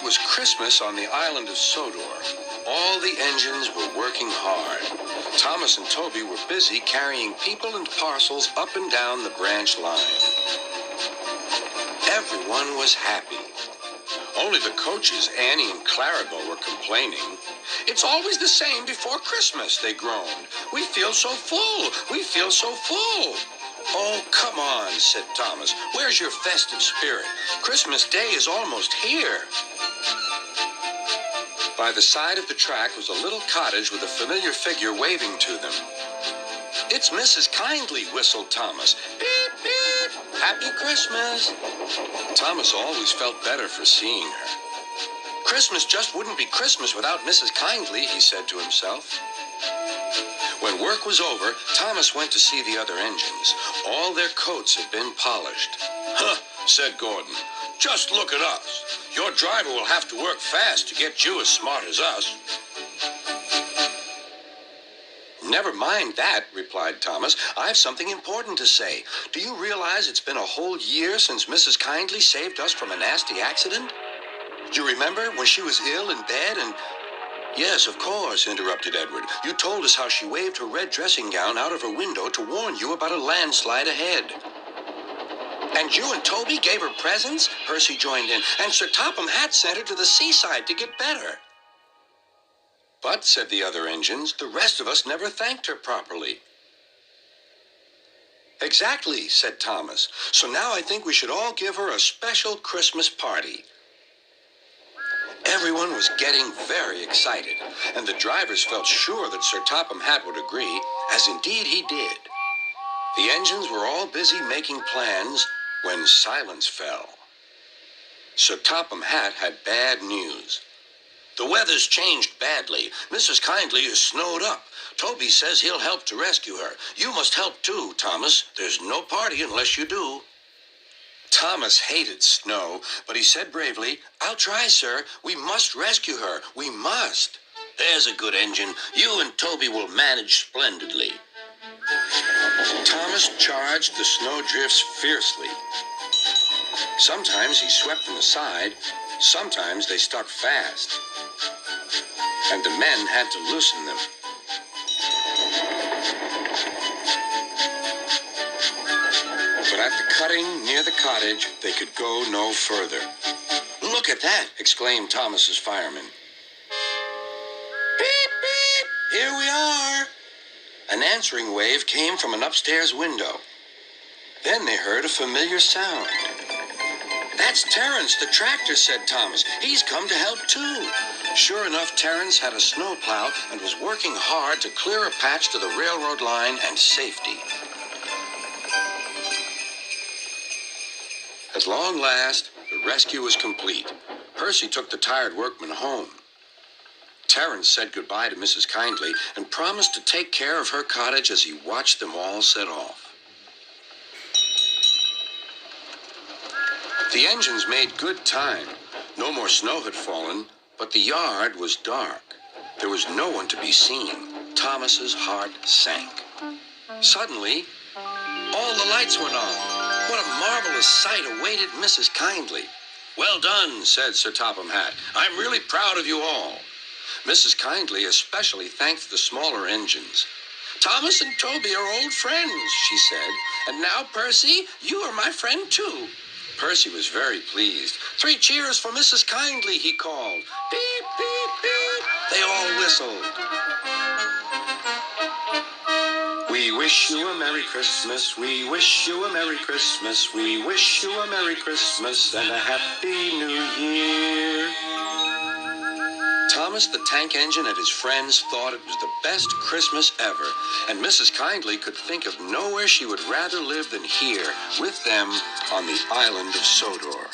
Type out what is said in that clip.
was Christmas on the island of Sodor. All the engines were working hard. Thomas and Toby were busy carrying people and parcels up and down the branch line. Everyone was happy. Only the coaches, Annie and Clarabelle, were complaining. "It's always the same before Christmas," they groaned. "We feel so full. We feel so full." "Oh, come on," said Thomas. "Where's your festive spirit? Christmas Day is almost here." By the side of the track was a little cottage with a familiar figure waving to them. "It's Mrs. Kindly," whistled Thomas. "Beep, beep. Happy Christmas." Thomas always felt better for seeing her. Christmas just wouldn't be Christmas without Mrs. Kindly, he said to himself. When work was over, Thomas went to see the other engines. All their coats had been polished. "Huh," said Gordon. "Just look at us. Your driver will have to work fast to get you as smart as us." "Never mind that," replied Thomas. "I've something important to say. Do you realize it's been a whole year since Mrs. Kindly saved us from a nasty accident? You remember when she was ill in bed and—" "Yes, of course," interrupted Edward. "You told us how she waved her red dressing gown out of her window to warn you about a landslide ahead." "And you and Toby gave her presents?" Percy joined in. "And Sir Topham Hatt sent her to the seaside to get better." "But," said the other engines, "the rest of us never thanked her properly." "Exactly," said Thomas. "So now I think we should all give her a special Christmas party." Everyone was getting very excited, and the drivers felt sure that Sir Topham Hatt would agree, as indeed he did. The engines were all busy making plans when silence fell. Sir Topham Hatt had bad news. "The weather's changed badly. Mrs. Kindly is snowed up. Toby says he'll help to rescue her. You must help too, Thomas. There's no party unless you do." Thomas hated snow, but he said bravely, "I'll try, sir. We must rescue her. We must." "There's a good engine. You and Toby will manage splendidly." Thomas charged the snowdrifts fiercely. Sometimes he swept them aside. Sometimes they stuck fast, and the men had to loosen them. But at the cutting near the cottage, they could go no further. "Look at that!" exclaimed Thomas's fireman. "Beep, beep! Here we are!" An answering wave came from an upstairs window. Then they heard a familiar sound. "That's Terence, the tractor," said Thomas. "He's come to help too." Sure enough, Terence had a snowplow and was working hard to clear a patch to the railroad line and safety. At long last, the rescue was complete. Percy took the tired workmen home. Terence said goodbye to Mrs. Kindly and promised to take care of her cottage as he watched them all set off. The engines made good time. No more snow had fallen, but the yard was dark. There was no one to be seen. Thomas's heart sank. Suddenly, all the lights went on. What a marvelous sight awaited Mrs. Kindly. "Well done," said Sir Topham Hatt. "I'm really proud of you all." Mrs. Kindly especially thanked the smaller engines. "Thomas and Toby are old friends," she said. "And now, Percy, you are my friend too." Percy was very pleased. "3 cheers for Mrs. Kindly," he called. "Beep, beep, beep." They all whistled. "We wish you a Merry Christmas, we wish you a Merry Christmas, we wish you a Merry Christmas and a Happy New Year." Thomas the tank engine and his friends thought it was the best Christmas ever, and Mrs. Kindly could think of nowhere she would rather live than here with them on the island of Sodor.